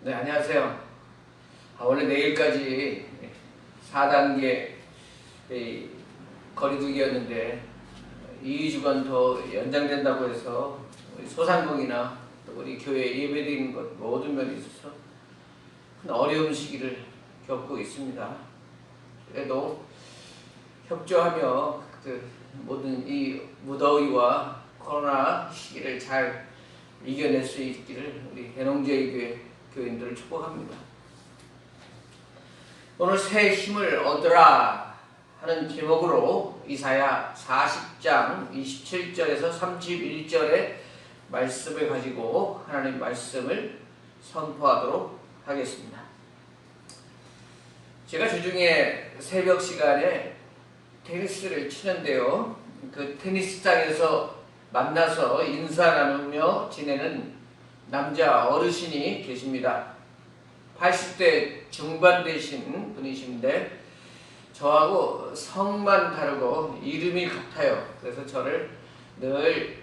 네, 안녕하세요. 원래 내일까지 4단계 거리두기였는데 2주간 더 연장된다고 해서 우리 소상공인이나 또 우리 교회 예배드리는 것 모든 면에 있어서 큰 어려운 시기를 겪고 있습니다. 그래도 협조하며 모든 이 무더위와 코로나 시기를 잘 이겨낼 수 있기를 우리 대농제일교회 교인들을 축복합니다. 오늘 새 힘을 얻으라 하는 제목으로 이사야 40장 27절에서 31절의 말씀을 가지고 하나님 말씀을 선포하도록 하겠습니다. 제가 주중에 새벽 시간에 테니스를 치는데요. 그 테니스장에서 만나서 인사 나누며 지내는 남자 어르신이 계십니다. 80대 중반 되신 분이신데 저하고 성만 다르고 이름이 같아요. 그래서 저를 늘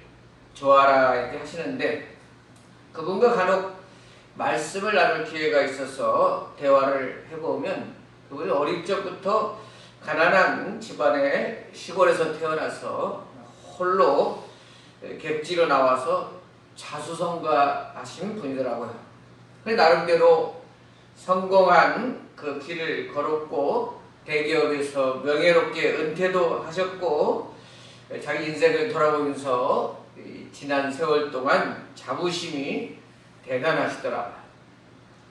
좋아라 이렇게 하시는데 그분과 간혹 말씀을 나눌 기회가 있어서 대화를 해보면 그분이 어릴 적부터 가난한 집안의 시골에서 태어나서 홀로 객지로 나와서 자수성가하신 분이더라고요. 그래서 나름대로 성공한 그 길을 걸었고 대기업에서 명예롭게 은퇴도 하셨고 자기 인생을 돌아보면서 지난 세월 동안 자부심이 대단하시더라고요.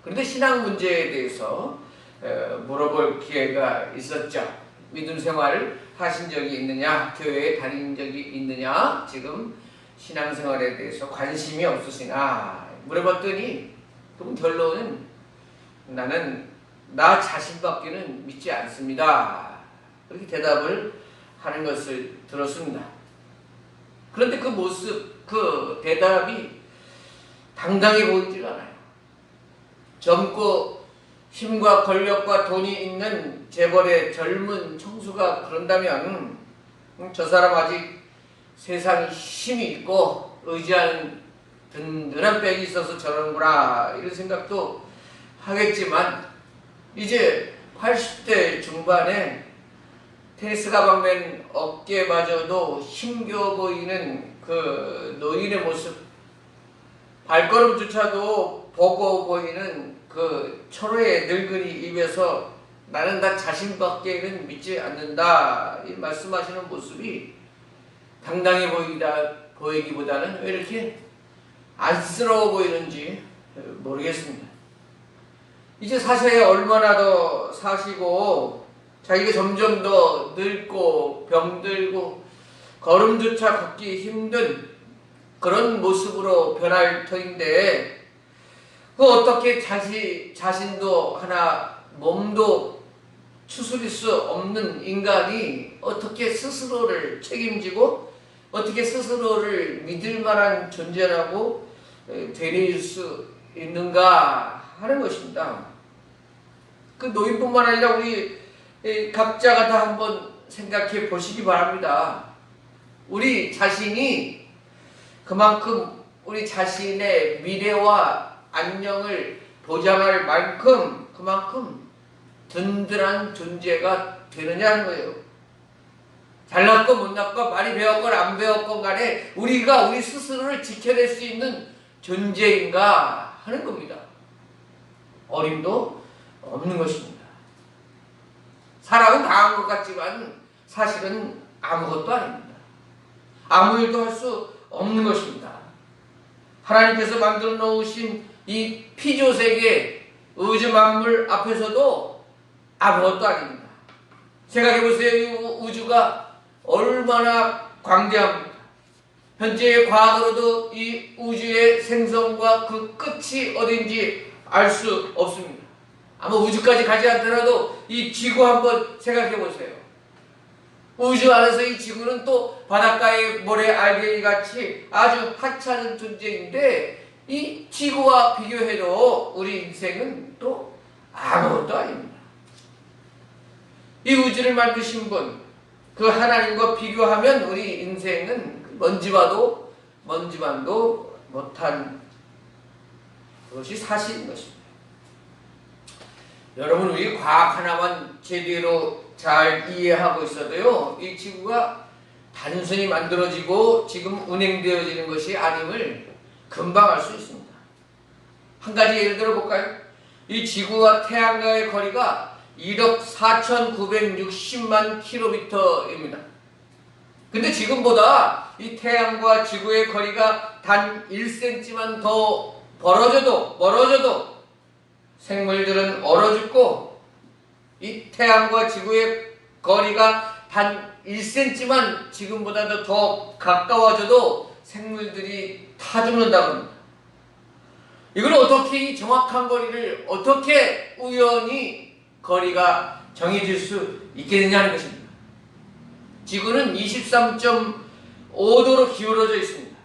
그런데 신앙 문제에 대해서 물어볼 기회가 있었죠. 믿음 생활을 하신 적이 있느냐, 교회에 다닌 적이 있느냐, 지금 신앙생활에 대해서 관심이 없으시나 물어봤더니 그분 결론은 나는 나 자신밖에는 믿지 않습니다. 그렇게 대답을 하는 것을 들었습니다. 그런데 그 모습, 그 대답이 당당해 보이질 않아요. 젊고 힘과 권력과 돈이 있는 재벌의 젊은 청수가 그런다면 저 사람 아직 세상에 힘이 있고 의지하는 든든한 백이 있어서 저러는구나 이런 생각도 하겠지만 이제 80대 중반에 테니스 가방 맨 어깨마저도 힘겨워 보이는 그 노인의 모습, 발걸음조차도 버거워 보이는 그 초로의 늙은이 입에서 나는 나 자신밖에는 믿지 않는다 이 말씀하시는 모습이 당당해 보이기보다는 왜 이렇게 안쓰러워 보이는지 모르겠습니다. 이제 사세에 얼마나 더 사시고 자기가 점점 더 늙고 병들고 걸음조차 걷기 힘든 그런 모습으로 변할 터인데 그 어떻게 자신도 하나 몸도 추스릴 수 없는 인간이 어떻게 스스로를 책임지고 어떻게 스스로를 믿을 만한 존재라고 되릴 수 있는가 하는 것입니다. 그 노인뿐만 아니라 우리 각자가 다 한번 생각해 보시기 바랍니다. 우리 자신이 그만큼 우리 자신의 미래와 안녕을 보장할 만큼 그만큼 든든한 존재가 되느냐는 거예요. 잘났건 못났건 많이 배웠건 안 배웠건 간에 우리가 우리 스스로를 지켜낼 수 있는 존재인가 하는 겁니다. 어림도 없는 것입니다. 사람은 강한 것 같지만 사실은 아무것도 아닙니다. 아무 일도 할 수 없는 것입니다. 하나님께서 만들어 놓으신 이 피조세계 우주 만물 앞에서도 아무것도 아닙니다. 생각해 보세요. 이 우주가 얼마나 광대합니까? 현재의 과학으로도 이 우주의 생성과 그 끝이 어딘지 알 수 없습니다. 아마 우주까지 가지 않더라도 이 지구 한번 생각해 보세요. 우주 안에서 이 지구는 또 바닷가의 모래 알갱이 같이 아주 하찮은 존재인데 이 지구와 비교해도 우리 인생은 또 아무것도 아닙니다. 이 우주를 만드신 분, 그 하나님과 비교하면 우리 인생은 먼지만도 못한 그것이 사실인 것입니다. 여러분, 우리 과학 하나만 제대로 잘 이해하고 있어도요, 이 지구가 단순히 만들어지고 지금 운행되어지는 것이 아님을 금방 알 수 있습니다. 한 가지 예를 들어 볼까요? 이 지구와 태양과의 거리가 1억 4,960만 킬로미터입니다. 근데 지금보다 이 태양과 지구의 거리가 단 1cm만 더 멀어져도 생물들은 얼어 죽고, 이 태양과 지구의 거리가 단 1cm만 지금보다도 더 가까워져도 생물들이 타 죽는다고 합니다. 이걸 어떻게, 이 정확한 거리를 어떻게 우연히 거리가 정해질 수 있게 되냐는 것입니다. 지구는 23.5도로 기울어져 있습니다.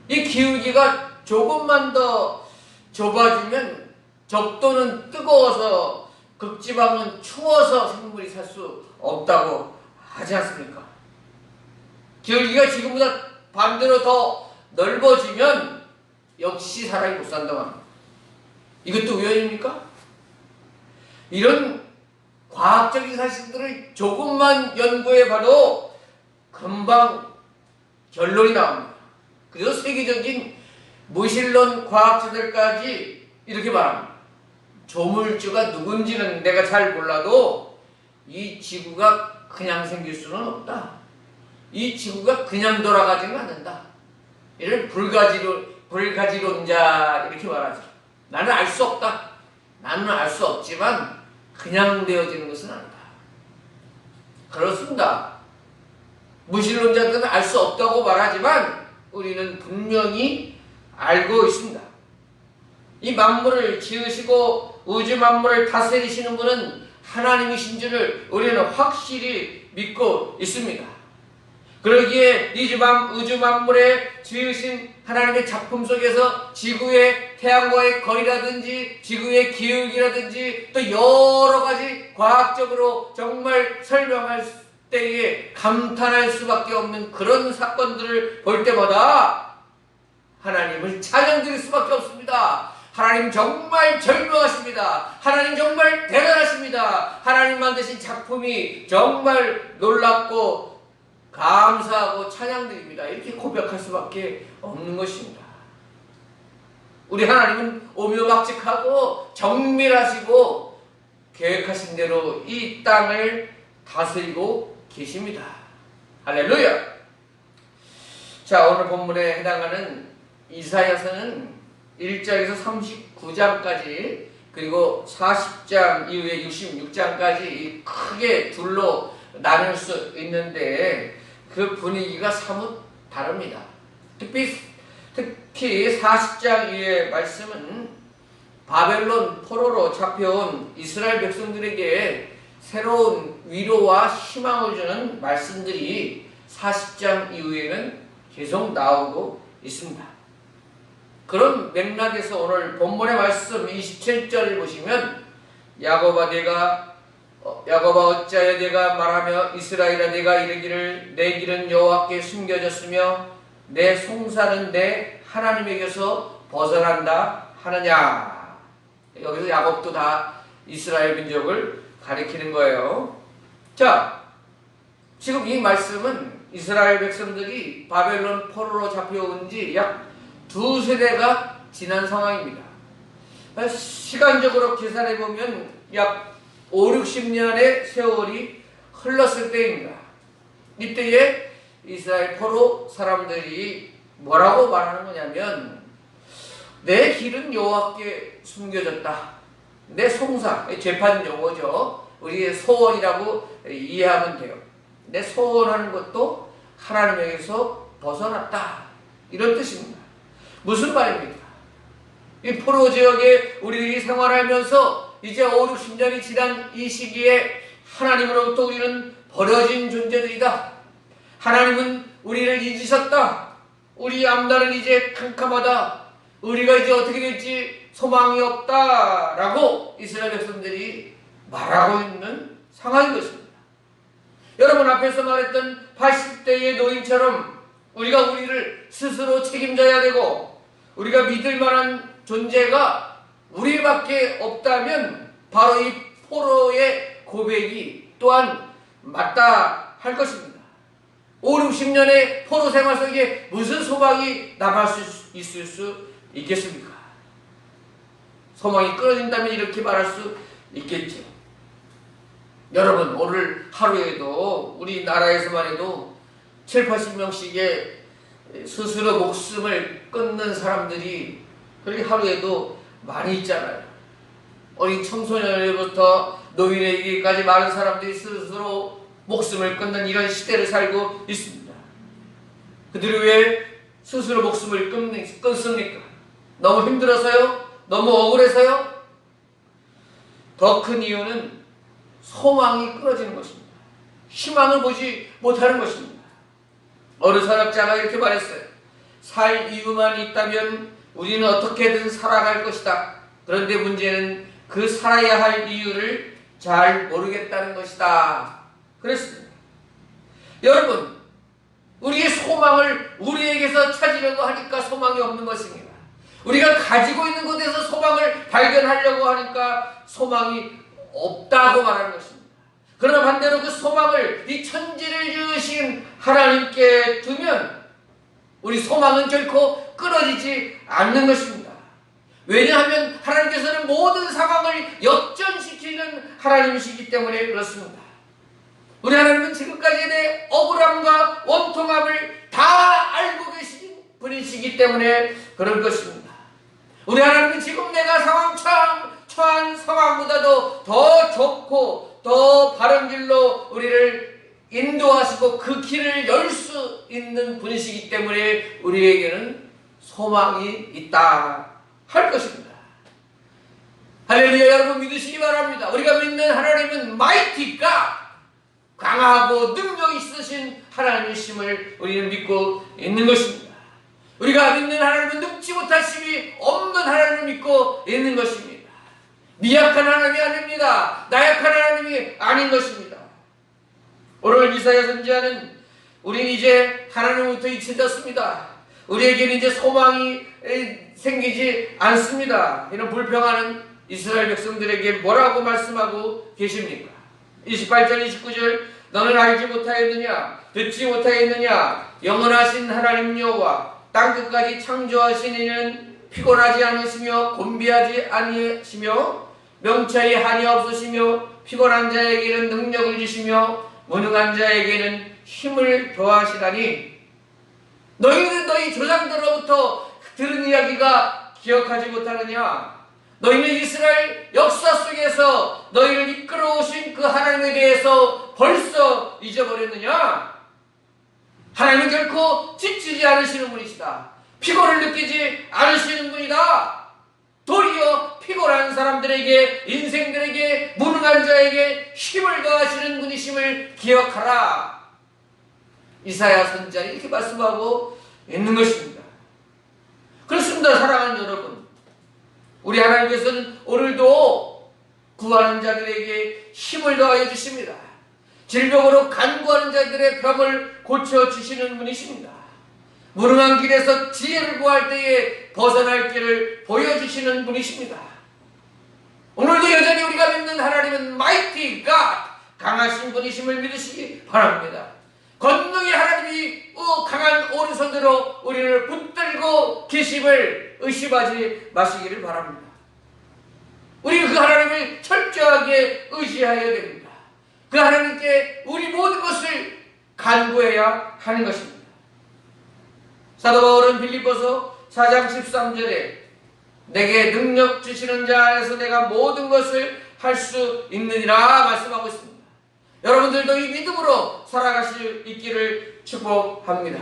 이 기울기가 조금만 더 좁아지면 적도는 뜨거워서 극지방은 추워서 생물이 살 수 없다고 하지 않습니까? 기울기가 지금보다 반대로 더 넓어지면 역시 사람이 못 산다고 합니다. 이것도 우연입니까? 이런 과학적인 사실들을 조금만 연구해봐도 금방 결론이 나옵니다. 그래서 세계적인 무신론 과학자들까지 이렇게 말합니다. 조물주가 누군지는 내가 잘 몰라도 이 지구가 그냥 생길 수는 없다. 이 지구가 그냥 돌아가지는 않는다. 이를 불가지론자 이렇게 말하죠. 나는 알 수 없다. 나는 알 수 없지만 그냥 되어지는 것은 아니다. 그렇습니다. 무신론자들은 알 수 없다고 말하지만 우리는 분명히 알고 있습니다. 이 만물을 지으시고 우주 만물을 다스리시는 분은 하나님이신 줄을 우리는 확실히 믿고 있습니다. 그러기에 이 우주 만물에 지으신 하나님의 작품 속에서 지구의 태양과의 거리라든지 지구의 기울기라든지 또 여러 가지 과학적으로 정말 설명할 때에 감탄할 수밖에 없는 그런 사건들을 볼 때마다 하나님을 찬양드릴 수밖에 없습니다. 하나님 정말 절묘하십니다. 하나님 정말 대단하십니다. 하나님 만드신 작품이 정말 놀랍고 감사하고 찬양드립니다. 이렇게 고백할 수밖에 없는 것입니다. 우리 하나님은 오묘막직하고 정밀하시고 계획하신 대로 이 땅을 다스리고 계십니다. 할렐루야! 자, 오늘 본문에 해당하는 이사야서는 1장에서 39장까지 그리고 40장 이후에 66장까지 크게 둘로 나눌 수 있는데 그 분위기가 사뭇 다릅니다. 특히 40장 이후의 말씀은 바벨론 포로로 잡혀온 이스라엘 백성들에게 새로운 위로와 희망을 주는 말씀들이 40장 이후에는 계속 나오고 있습니다. 그런 맥락에서 오늘 본문의 말씀 27절을 보시면 야곱아 어찌하여 내가 말하며 이스라엘아 내가 이르기를 내 길은 여호와께 숨겨졌으며 내 송사는 내 하나님에게서 벗어난다 하느냐. 여기서 야곱도 다 이스라엘 민족을 가리키는 거예요. 자, 지금 이 말씀은 이스라엘 백성들이 바벨론 포로로 잡혀온 지 약 2세대가 지난 상황입니다. 시간적으로 계산해 보면 약 5, 60년의 세월이 흘렀을 때입니다. 이때에 이스라엘 포로 사람들이 뭐라고 말하는 거냐면 내 길은 여호와께 숨겨졌다. 내 송사, 재판 용어죠. 우리의 소원이라고 이해하면 돼요. 내 소원하는 것도 하나님에게서 벗어났다. 이런 뜻입니다. 무슨 말입니까? 이 포로 지역에 우리들이 생활하면서 이제 5, 60년이 지난 이 시기에 하나님으로부터 우리는 버려진 존재들이다. 하나님은 우리를 잊으셨다. 우리 앞날은 이제 캄캄하다. 우리가 이제 어떻게 될지 소망이 없다. 라고 이스라엘 백성들이 말하고 있는 상황인 것입니다. 여러분 앞에서 말했던 80대의 노인처럼 우리가 우리를 스스로 책임져야 되고 우리가 믿을 만한 존재가 우리밖에 없다면 바로 이 포로의 고백이 또한 맞다 할 것입니다. 5, 60년의 포로 생활 속에 무슨 소망이 남을 수 있을 수 있겠습니까? 소망이 끊어진다면 이렇게 말할 수 있겠죠. 여러분, 오늘 하루에도 우리나라에서만 해도 7, 80명씩의 스스로 목숨을 끊는 사람들이 그렇게 하루에도 많이 있잖아요. 어린 청소년부터 노인에게까지 많은 사람들이 스스로 목숨을 끊는 이런 시대를 살고 있습니다. 그들이 왜 스스로 목숨을 끊습니까? 너무 힘들어서요? 너무 억울해서요? 더 큰 이유는 소망이 끊어지는 것입니다. 희망을 보지 못하는 것입니다. 어느 철학자가 이렇게 말했어요. 살 이유만 있다면 우리는 어떻게든 살아갈 것이다. 그런데 문제는 그 살아야 할 이유를 잘 모르겠다는 것이다. 그랬습니다. 여러분, 우리의 소망을 우리에게서 찾으려고 하니까 소망이 없는 것입니다. 우리가 가지고 있는 곳에서 소망을 발견하려고 하니까 소망이 없다고 말하는 것입니다. 그러나 반대로 그 소망을 이 천지를 지으신 하나님께 두면 우리 소망은 결코 끊어지지 않는 것입니다. 왜냐하면 하나님께서는 모든 상황을 역전시키는 하나님이시기 때문에 그렇습니다. 우리 하나님은 지금까지의 내 억울함과 원통함을 다 알고 계신 분이시기 때문에 그런 것입니다. 우리 하나님은 지금 내가 처한 상황보다도 더 좋고 더 바른 길로 우리를 인도하시고 그 길을 열 수 있는 분이시기 때문에 우리에게는 소망이 있다 할 것입니다. 할렐루야. 여러분 믿으시기 바랍니다. 우리가 믿는 하나님은 Mighty God, 강하고 능력 있으신 하나님이심을 우리는 믿고 있는 것입니다. 우리가 믿는 하나님은 늙지 못하심이 없는 하나님을 믿고 있는 것입니다. 미약한 하나님이 아닙니다. 나약한 하나님이 아닌 것입니다. 오늘 이사야 선지자는 우리는 이제 하나님으로부터 잊혀졌습니다. 우리에게는 이제 소망이 생기지 않습니다. 이런 불평하는 이스라엘 백성들에게 뭐라고 말씀하고 계십니까? 28절 29절 너는 알지 못하였느냐 듣지 못하였느냐 영원하신 하나님 여호와 땅끝까지 창조하신 이는 피곤하지 않으시며 곤비하지 아니하시며 명철이 한이 없으시며 피곤한 자에게는 능력을 주시며 무능한 자에게는 힘을 더하시다니 너희는 너희 조상들로부터 들은 이야기가 기억하지 못하느냐? 너희는 이스라엘 역사 속에서 너희를 이끌어오신 그 하나님에 대해서 벌써 잊어버렸느냐? 하나님은 결코 지치지 않으시는 분이시다. 피곤을 느끼지 않으시는 분이다. 도리어 피곤한 사람들에게, 인생들에게, 무능한 자에게 힘을 더하시는 분이심을 기억하라. 이사야 선지자는 이렇게 말씀하고 있는 것입니다. 그렇습니다. 사랑하는 여러분, 우리 하나님께서는 오늘도 구하는 자들에게 힘을 더하여 주십니다. 질병으로 간구하는 자들의 병을 고쳐주시는 분이십니다. 무능한 길에서 지혜를 구할 때에 벗어날 길을 보여주시는 분이십니다. 오늘도 여전히 우리가 믿는 하나님은 Mighty God, 강하신 분이심을 믿으시기 바랍니다. 권능의 하나님이 강한 오른손으로 우리를 붙들고 계심을 의심하지 마시기를 바랍니다. 우리는 그 하나님을 철저하게 의지해야 됩니다. 그 하나님께 우리 모든 것을 간구해야 하는 것입니다. 사도 바울은 빌립보서 4장 13절에 내게 능력 주시는 자 안에서 내가 모든 것을 할 수 있느니라 말씀하고 있습니다. 여러분들도 이 믿음으로 살아갈 수 있기를 축복합니다.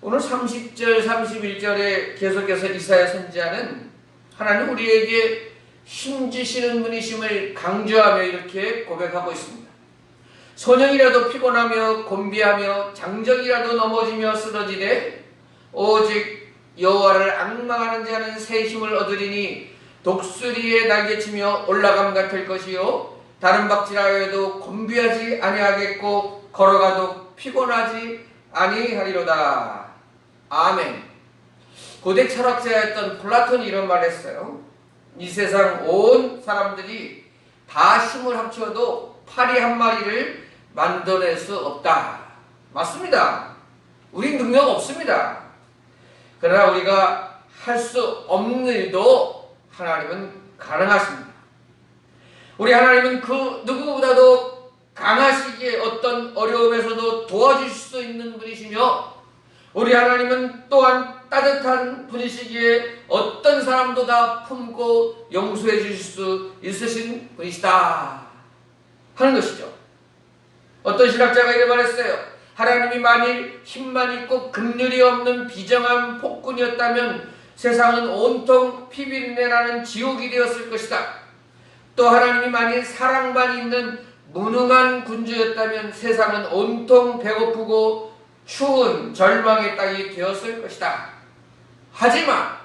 오늘 30절 31절에 계속해서 이사야 선지자는 하나님 우리에게 힘주시는 분이심을 강조하며 이렇게 고백하고 있습니다. 소년이라도 피곤하며 곤비하며 장정이라도 넘어지며 쓰러지되 오직 여호와를 앙망하는 자는 새 힘을 얻으리니 독수리의 날개치며 올라감 같을 것이요 다른 박질하여도 곤비하지 아니하겠고 걸어가도 피곤하지 아니하리로다. 아멘. 고대 철학자였던 플라톤이 이런 말을 했어요. 이 세상 온 사람들이 다 힘을 합쳐도 파리 한 마리를 만들어낼 수 없다. 맞습니다. 우리 능력 없습니다. 그러나 우리가 할 수 없는 일도 하나님은 가능하십니다. 우리 하나님은 그 누구보다도 강하시기에 어떤 어려움에서도 도와주실 수 있는 분이시며, 우리 하나님은 또한 따뜻한 분이시기에 어떤 사람도 다 품고 용서해 주실 수 있으신 분이시다 하는 것이죠. 어떤 신학자가 이렇게 말했어요. 하나님이 만일 힘만 있고 긍휼이 없는 비정한 폭군이었다면 세상은 온통 피비린내 나는 지옥이 되었을 것이다. 또 하나님이 만일 사랑만 있는 무능한 군주였다면 세상은 온통 배고프고 추운 절망의 땅이 되었을 것이다. 하지만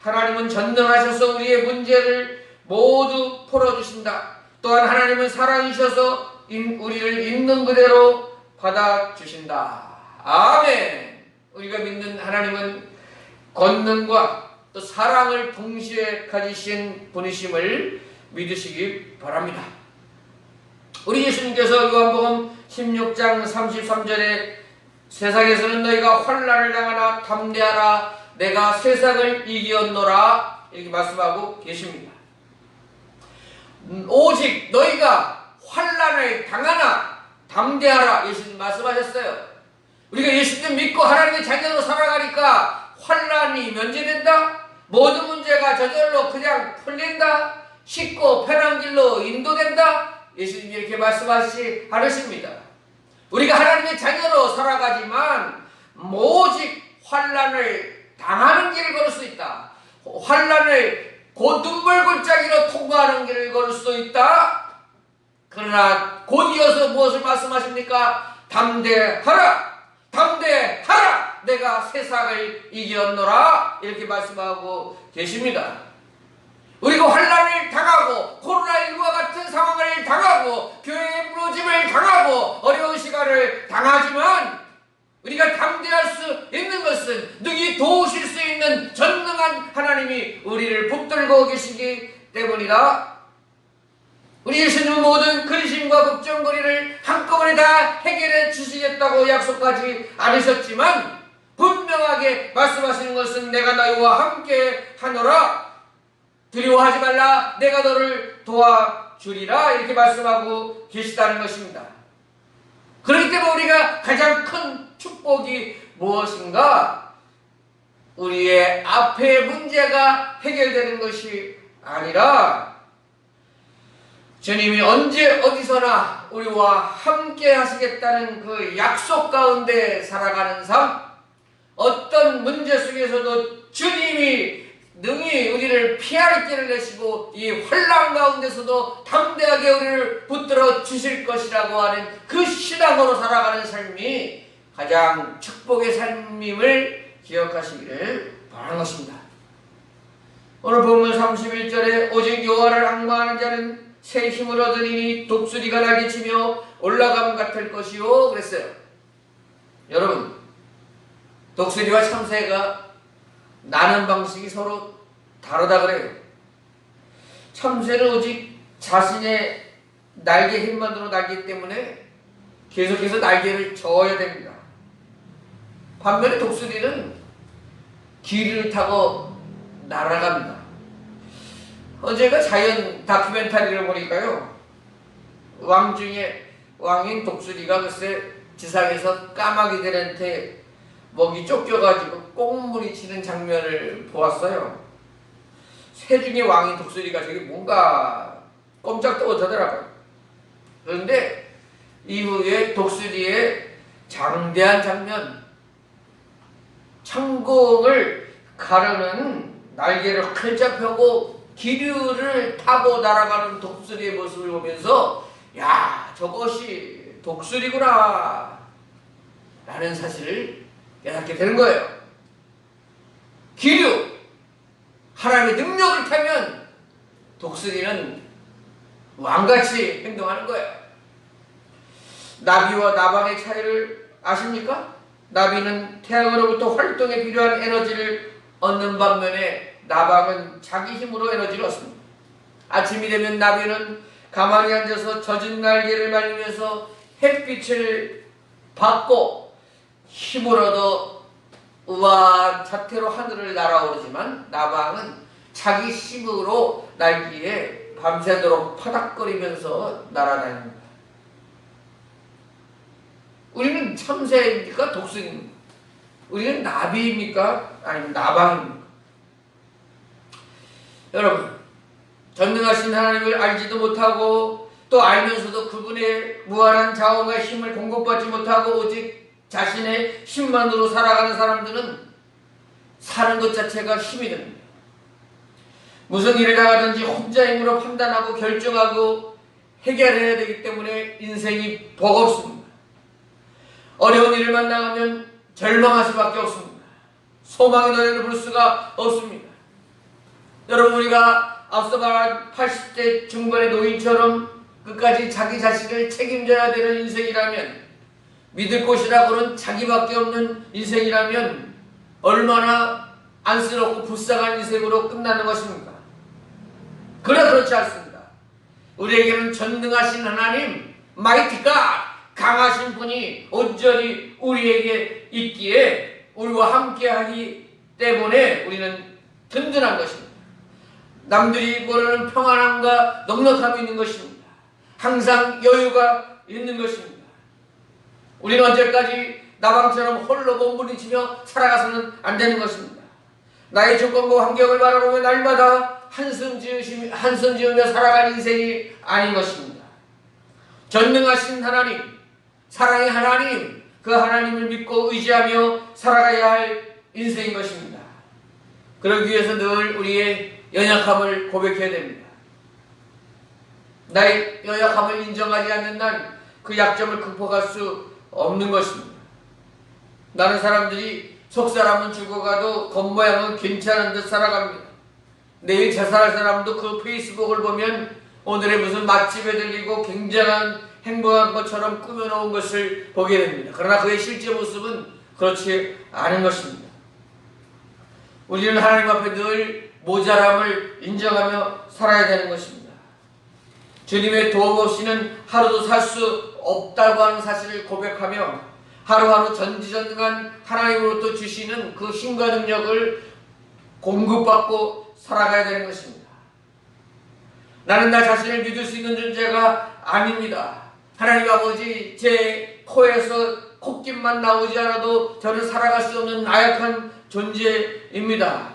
하나님은 전능하셔서 우리의 문제를 모두 풀어주신다. 또한 하나님은 사랑이셔서 우리를 있는 그대로 받아주신다. 아멘. 우리가 믿는 하나님은 권능과 또 사랑을 동시에 가지신 분이심을 믿으시기 바랍니다. 우리 예수님께서 요한복음 16장 33절에 세상에서는 너희가 환난을 당하나 담대하라 내가 세상을 이기었노라 이렇게 말씀하고 계십니다. 오직 너희가 환난을 당하나 담대하라 예수님 말씀하셨어요. 우리가 예수님 믿고 하나님의 자녀로 살아가니까 환난이 면제된다? 모든 문제가 저절로 그냥 풀린다? 쉽고 편한 길로 인도된다? 예수님이 이렇게 말씀하시지 않으십니다. 우리가 하나님의 자녀로 살아가지만 오직 환난을 당하는 길을 걸을 수 있다. 환난을 곧 눈물골짜기로 통과하는 길을 걸을 수 있다. 그러나 곧 이어서 무엇을 말씀하십니까? 담대하라! 담대하라! 내가 세상을 이겼노라 이렇게 말씀하고 계십니다. 우리가 환난을 당하고 코로나19와 같은 상황을 당하고 교회의 무너짐을 당하고 어려운 시간을 당하지만 우리가 담대할 수 있는 것은 능히 도우실 수 있는 전능한 하나님이 우리를 붙들고 계시기 때문이다. 우리 예수님은 모든 근심과 걱정거리를 한꺼번에 다 해결해 주시겠다고 약속하지 않으셨지만 분명하게 말씀하시는 것은 내가 너희와 함께 하노라. 두려워하지 말라. 내가 너를 도와주리라. 이렇게 말씀하고 계시다는 것입니다. 그렇기 때문에 우리가 가장 큰 축복이 무엇인가? 우리의 앞의 문제가 해결되는 것이 아니라 주님이 언제 어디서나 우리와 함께 하시겠다는 그 약속 가운데 살아가는 삶, 어떤 문제 속에서도 주님이 능히 우리를 피할 길을 내시고 이 환난 가운데서도 담대하게 우리를 붙들어 주실 것이라고 하는 그 신앙으로 살아가는 삶이 가장 축복의 삶임을 기억하시기를 바라는 것입니다. 오늘 본문 31절에 오직 여호와를 앙망하는 자는 새 힘을 얻으리니 독수리가 날개치며 올라감 같을 것이요 그랬어요. 여러분, 독수리와 참새가 나는 방식이 서로 다르다 그래요. 참새는 오직 자신의 날개 힘만으로 날기 때문에 계속해서 날개를 저어야 됩니다. 반면에 독수리는 기류를 타고 날아갑니다. 제가 자연 다큐멘터리를 보니까요, 왕 중에 왕인 독수리가 글쎄 지상에서 까마귀들한테 먹이 쫓겨가지고 꽁무니치는 장면을 보았어요. 새 중에 왕인 독수리가 저게 뭔가 꼼짝도 못하더라고요. 그런데 이후에 독수리의 장대한 장면, 창공을 가르는 날개를 활짝 펴고 기류를 타고 날아가는 독수리의 모습을 보면서 야, 저것이 독수리구나 라는 사실을 깨닫게 되는 거예요. 기류, 하나님의 능력을 타면 독수리는 왕같이 행동하는 거예요. 나비와 나방의 차이를 아십니까? 나비는 태양으로부터 활동에 필요한 에너지를 얻는 반면에 나방은 자기 힘으로 에너지를 얻습니다. 아침이 되면 나비는 가만히 앉아서 젖은 날개를 말리면서 햇빛을 받고 힘을 얻어 우아한 자태로 하늘을 날아오르지만 나방은 자기 힘으로 날개에 밤새도록 파닥거리면서 날아다닙니다. 우리는 참새입니까? 독수리입니까? 우리는 나비입니까? 아니면 나방입니까? 여러분, 전능하신 하나님을 알지도 못하고 또 알면서도 그분의 무한한 자원과 힘을 공급받지 못하고 오직 자신의 힘만으로 살아가는 사람들은 사는 것 자체가 힘이 됩니다. 무슨 일을 당하든지 혼자 힘으로 판단하고 결정하고 해결해야 되기 때문에 인생이 버겁습니다. 어려운 일을 만나면 절망할 수밖에 없습니다. 소망의 노래를 부를 수가 없습니다. 여러분, 우리가 앞서 말한 80대 중반의 노인처럼 끝까지 자기 자신을 책임져야 되는 인생이라면, 믿을 곳이라고는 자기밖에 없는 인생이라면 얼마나 안쓰럽고 불쌍한 인생으로 끝나는 것입니까? 그러나 그렇지 않습니다. 우리에게는 전능하신 하나님, 마이티 갓, 강하신 분이 온전히 우리에게 있기에 우리와 함께하기 때문에 우리는 든든한 것입니다. 남들이 모르는 평안함과 넉넉함이 있는 것입니다. 항상 여유가 있는 것입니다. 우리는 언제까지 나방처럼 홀로 몸부림치며 살아가서는 안 되는 것입니다. 나의 조건과 환경을 바라보며 날마다 한숨 지으며 살아갈 인생이 아닌 것입니다. 전능하신 하나님, 사랑의 하나님, 그 하나님을 믿고 의지하며 살아가야 할 인생인 것입니다. 그러기 위해서 늘 우리의 연약함을 고백해야 됩니다. 나의 연약함을 인정하지 않는 난 그 약점을 극복할 수 없는 것입니다. 나는 사람들이 속 사람은 죽어가도 겉모양은 괜찮은 듯 살아갑니다. 내일 자살할 사람도 그 페이스북을 보면 오늘의 무슨 맛집에 들리고 굉장한 행복한 것처럼 꾸며놓은 것을 보게 됩니다. 그러나 그의 실제 모습은 그렇지 않은 것입니다. 우리는 하나님 앞에 늘 모자람을 인정하며 살아야 되는 것입니다. 주님의 도움 없이는 하루도 살 수 없다고 하는 사실을 고백하며 하루하루 전지전능한 하나님으로부터 주시는 그 힘과 능력을 공급받고 살아가야 되는 것입니다. 나는 나 자신을 믿을 수 있는 존재가 아닙니다. 하나님 아버지, 제 코에서 콧김만 나오지 않아도 저는 살아갈 수 없는 나약한 존재입니다.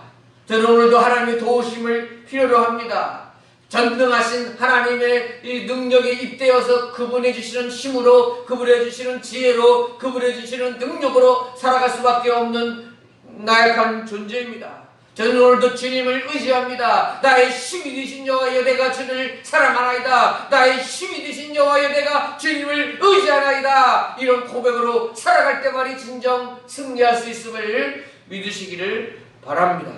저는 오늘도 하나님의 도우심을 필요로 합니다. 전능하신 하나님의 이 능력에 입대어서 그분이 주시는 힘으로, 그분이 주시는 지혜로, 그분이 주시는 능력으로 살아갈 수밖에 없는 나약한 존재입니다. 저는 오늘도 주님을 의지합니다. 나의 힘이 되신 여호와여, 내가 주를 사랑하나이다. 나의 힘이 되신 여호와여, 내가 주님을 의지하나이다. 이런 고백으로 살아갈 때만이 진정 승리할 수 있음을 믿으시기를 바랍니다.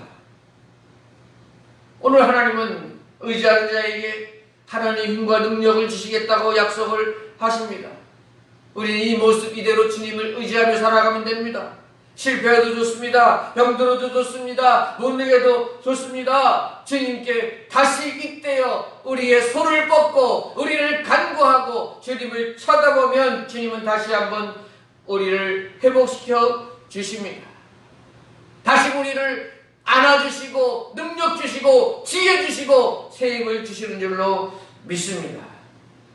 오늘 하나님은 의지하는 자에게 하나님의 힘과 능력을 주시겠다고 약속을 하십니다. 우리는 이 모습 이대로 주님을 의지하며 살아가면 됩니다. 실패해도 좋습니다. 병들어도 좋습니다. 못 내게도 좋습니다. 주님께 다시 입대어 우리의 손을 뻗고 우리를 간구하고 주님을 쳐다보면 주님은 다시 한번 우리를 회복시켜 주십니다. 다시 우리를 안아주시고 능력 주시고 지혜 주시고 새 힘을 주시는 줄로 믿습니다.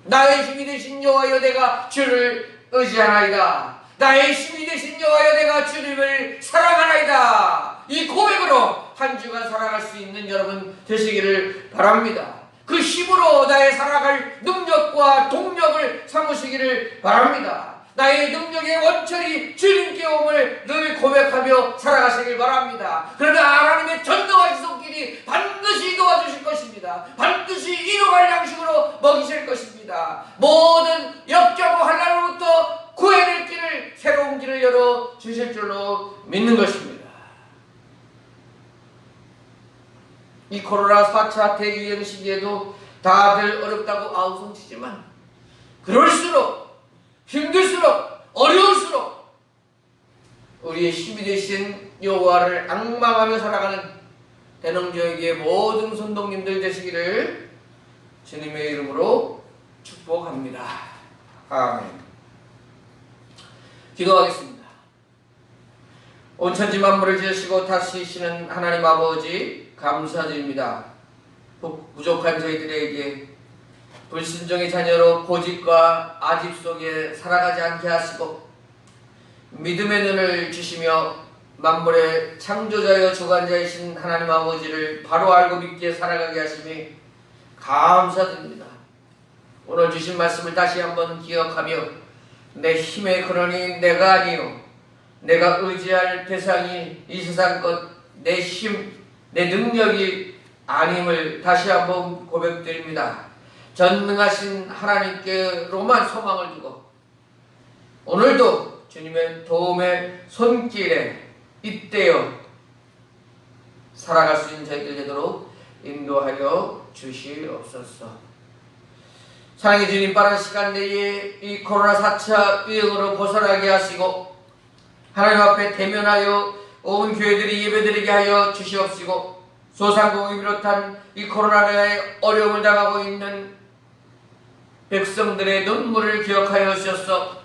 나의 힘이 되신 여호와여, 내가 주를 의지하나이다. 나의 힘이 되신 여호와여, 내가 주님을 사랑하나이다. 이 고백으로 한 주간 살아갈 수 있는 여러분 되시기를 바랍니다. 그 힘으로 나의 살아갈 능력과 동력을 삼으시기를 바랍니다. 나의 능력의 원천이 주님께 옴을 늘 고백하며 살아가시길 바랍니다. 그러나 하나님의 전능하신 손길이 반드시 도와주실 것입니다. 반드시 일용할 양식으로 먹이실 것입니다. 모든 역겨고 환난으로부터 구해낼 길을, 새로운 길을 열어 주실 줄로 믿는 것입니다. 이 코로나 4차 대유행 시기에도 다들 어렵다고 아우성치지만 그럴수록 힘들수록 어려울수록 우리의 힘이 되신 여호와를 앙망하며 살아가는 대농교육의 모든 선동님들 되시기를 주님의 이름으로 축복합니다. 아멘. 기도하겠습니다. 온 천지 만물을 지으시고 다스리시는 하나님 아버지 감사드립니다. 부족한 저희들에게 불순종의 자녀로 고집과 아집 속에 살아가지 않게 하시고 믿음의 눈을 주시며 만물의 창조자여 주관자이신 하나님 아버지를 바로 알고 믿게 살아가게 하심이 감사드립니다. 오늘 주신 말씀을 다시 한번 기억하며 내 힘의 근원이 내가 아니요 내가 의지할 대상이 이 세상 것 내 힘, 내 능력이 아님을 다시 한번 고백드립니다. 전능하신 하나님께로만 소망을 두고 오늘도 주님의 도움의 손길에 잇대어 살아갈 수 있는 저희들 되도록 인도하여 주시옵소서. 사랑의 주님, 빠른 시간 내에 이 코로나 4차 유행으로 벗어나게 하시고 하나님 앞에 대면하여 온 교회들이 예배드리게 하여 주시옵시고 소상공인을 비롯한 이 코로나의 어려움을 당하고 있는 백성들의 눈물을 기억하여 주셔서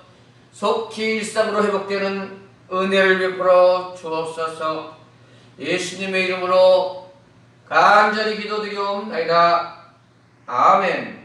속히 일상으로 회복되는 은혜를 베풀어 주옵소서. 예수님의 이름으로 간절히 기도드리옵나이다. 아멘.